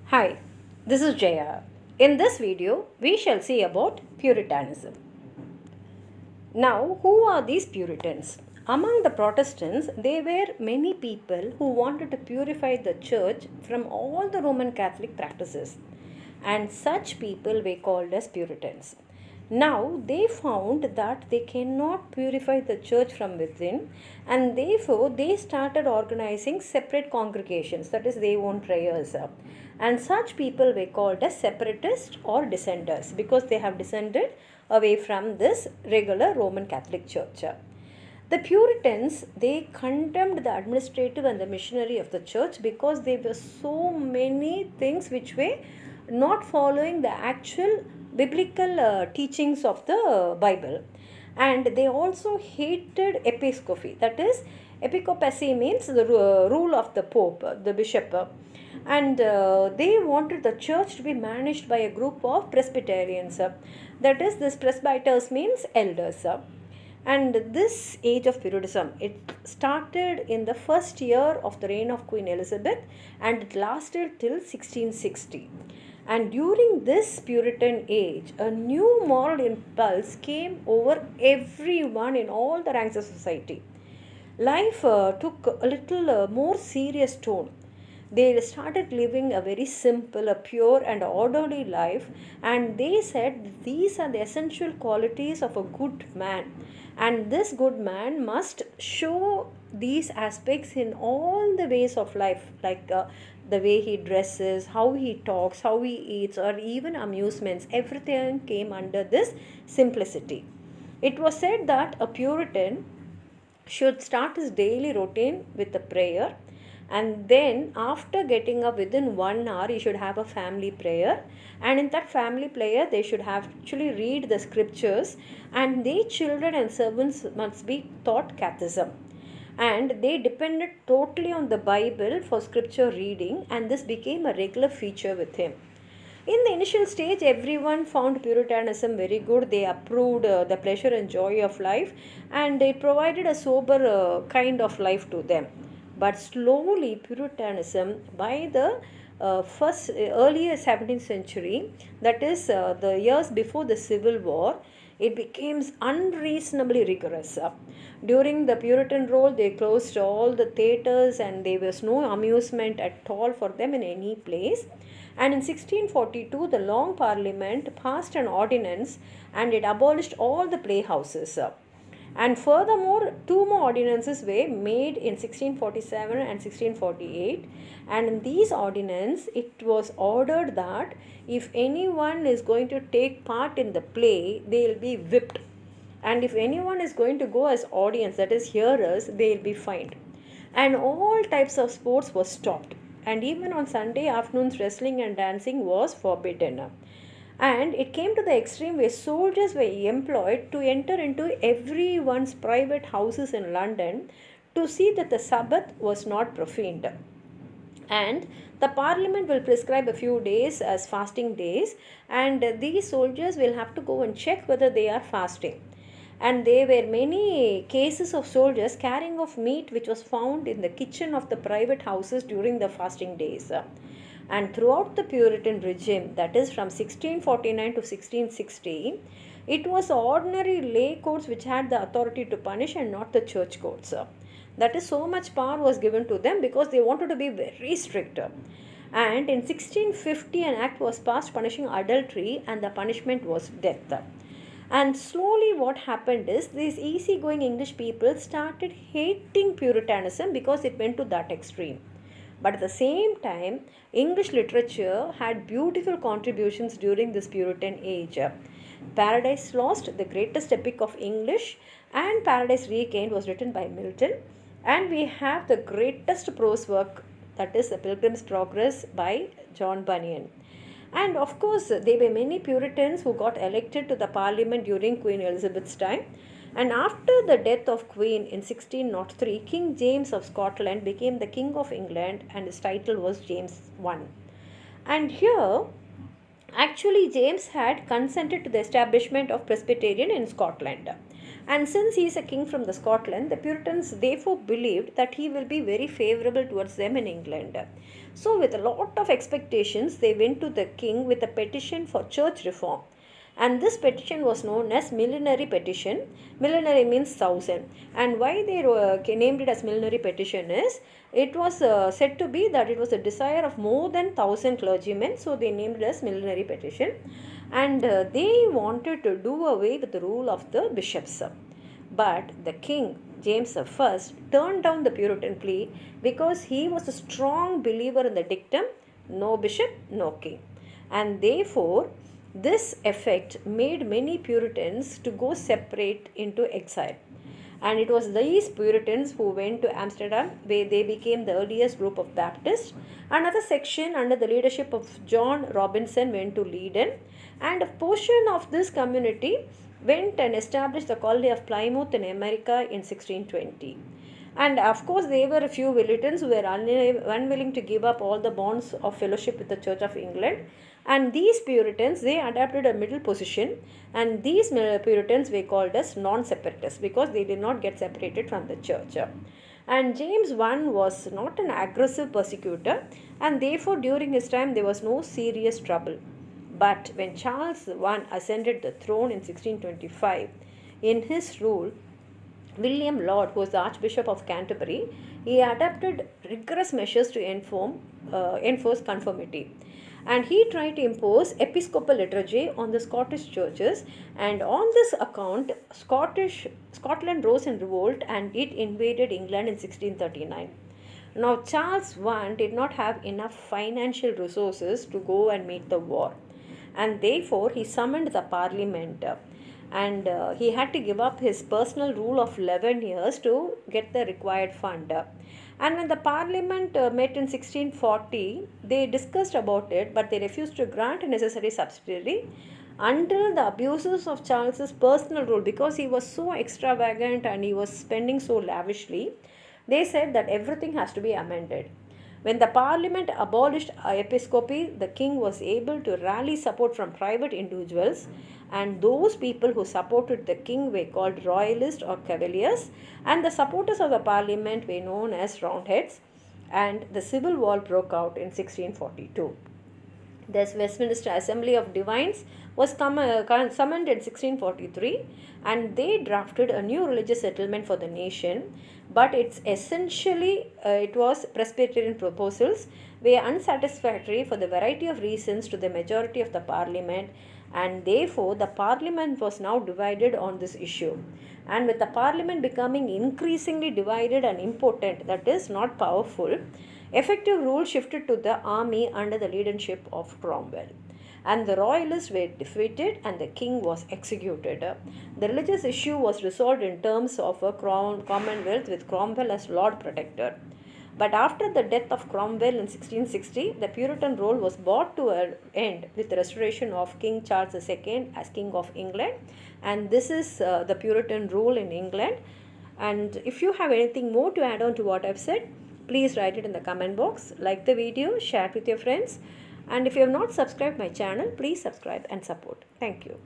Hi, this is Jaya. In this video, we shall see about Puritanism. Now, who are these Puritans? Among the Protestants, there were many people who wanted to purify the church from all the Roman Catholic practices, and such people were called as Puritans. Now, they found that they cannot purify the church from within, and therefore they started organizing separate congregations, that is, their own prayers. And such people were called as separatists or dissenters because they have descended away from this regular Roman Catholic Church. The Puritans, they condemned the administrative and the missionary of the church because there were so many things which were not following the actual biblical teachings of the Bible. And they also hated episcopacy, that is, episcopacy means the rule of the pope, the bishop. And they wanted the church to be managed by a group of Presbyterians. That is, this presbyters means elders. And this age of Puritanism, it started in the first year of the reign of Queen Elizabeth and it lasted till 1660. And during this Puritan age, a new moral impulse came over everyone in all the ranks of society. Life took a little more serious tone. They started living a very simple, a pure and orderly life, and they said these are the essential qualities of a good man, and this good man must show these aspects in all the ways of life, like the way he dresses, how he talks, how he eats, or even amusements. Everything came under this simplicity. It was said that a Puritan should start his daily routine with a prayer, and then after getting up within 1 hour he should have a family prayer, and in that family prayer they should have actually read the scriptures, and their children and servants must be taught catechism, and they depended totally on the Bible for scripture reading, and this became a regular feature with him. In the initial stage, everyone found Puritanism very good. They approved the pleasure and joy of life, and it provided a sober kind of life to them. But slowly, Puritanism, by the first earlier 17th century, that is the years before the Civil War, it became unreasonably rigorous. During the Puritan rule, they closed all the theatres and there was no amusement at all for them in any place. And in 1642, the Long Parliament passed an ordinance and it abolished all the playhouses. And furthermore, two more ordinances were made in 1647 and 1648. And in these ordinances, it was ordered that if anyone is going to take part in the play, they will be whipped. And if anyone is going to go as audience, that is hearers, they will be fined. And all types of sports were stopped. And even on Sunday afternoons, wrestling and dancing was forbidden. And it came to the extreme where soldiers were employed to enter into everyone's private houses in London to see that the Sabbath was not profaned. And the parliament will prescribe a few days as fasting days, and these soldiers will have to go and check whether they are fasting. And there were many cases of soldiers carrying off meat which was found in the kitchen of the private houses during the fasting days. And throughout the Puritan regime, that is from 1649 to 1660, it was ordinary lay courts which had the authority to punish and not the church courts. That is, so much power was given to them because they wanted to be very strict. And in 1650, an act was passed punishing adultery, and the punishment was death. And slowly, what happened is these easygoing English people started hating Puritanism because it went to that extreme. But at the same time, English literature had beautiful contributions during this Puritan age. Paradise Lost, the greatest epic of English, and Paradise Regained was written by Milton. And we have the greatest prose work, that is The Pilgrim's Progress by John Bunyan. And of course, there were many Puritans who got elected to the parliament during Queen Elizabeth's time. And after the death of Queen in 1603, King James of Scotland became the King of England, and his title was James I. And here, actually, James had consented to the establishment of Presbyterian in Scotland. And since he is a king from the Scotland, the Puritans therefore believed that he will be very favorable towards them in England. So, with a lot of expectations, they went to the king with a petition for church reform. And this petition was known as millenary petition. Millenary means 1000. And why they named it as millenary petition is it was said to be that it was a desire of more than 1000 clergymen, so they named it as millenary petition. And they wanted to do away with the rule of the bishops. But the king, James I, turned down the Puritan plea because he was a strong believer in the dictum, no bishop, no king. And therefore, this effect made many Puritans to go separate into exile. And it was these Puritans who went to Amsterdam, where they became the earliest group of Baptists. Another section under the leadership of John Robinson went to Leiden, and a portion of this community went and established the colony of Plymouth in America in 1620. And of course, there were a few militants who were unwilling to give up all the bonds of fellowship with the Church of England. And these Puritans, they adopted a middle position, and these Puritans were called as non-separatists because they did not get separated from the church. And James I was not an aggressive persecutor, and therefore during his time there was no serious trouble. But when Charles I ascended the throne in 1625, in his rule, William Laud, who was the Archbishop of Canterbury, he adopted rigorous measures to enforce conformity. And he tried to impose episcopal liturgy on the Scottish churches, and on this account, Scotland rose in revolt and it invaded England in 1639. Now, Charles I did not have enough financial resources to go and meet the war, and therefore he summoned the parliament. And he had to give up his personal rule of 11 years to get the required fund. And when the parliament met in 1640, they discussed about it, but they refused to grant a necessary subsidy until the abuses of Charles's personal rule, because he was so extravagant and he was spending so lavishly, they said that everything has to be amended. When the parliament abolished episcopacy, the king was able to rally support from private individuals, and those people who supported the king were called royalists or cavaliers, and the supporters of the parliament were known as roundheads, and the civil war broke out in 1642. The Westminster Assembly of Divines was summoned in 1643, and they drafted a new religious settlement for the nation, but it was Presbyterian proposals were unsatisfactory for the variety of reasons to the majority of the parliament, and therefore the parliament was now divided on this issue. And with the parliament becoming increasingly divided and impotent, that is not powerful, effective rule shifted to the army under the leadership of Cromwell. And the royalists were defeated and the king was executed. The religious issue was resolved in terms of a commonwealth with Cromwell as Lord Protector. But after the death of Cromwell in 1660, the Puritan rule was brought to an end with the restoration of King Charles II as King of England. And this is the Puritan rule in England. And if you have anything more to add on to what I've said, please write it in the comment box. Like the video, share it with your friends. And if you have not subscribed my channel, please subscribe and support. Thank you.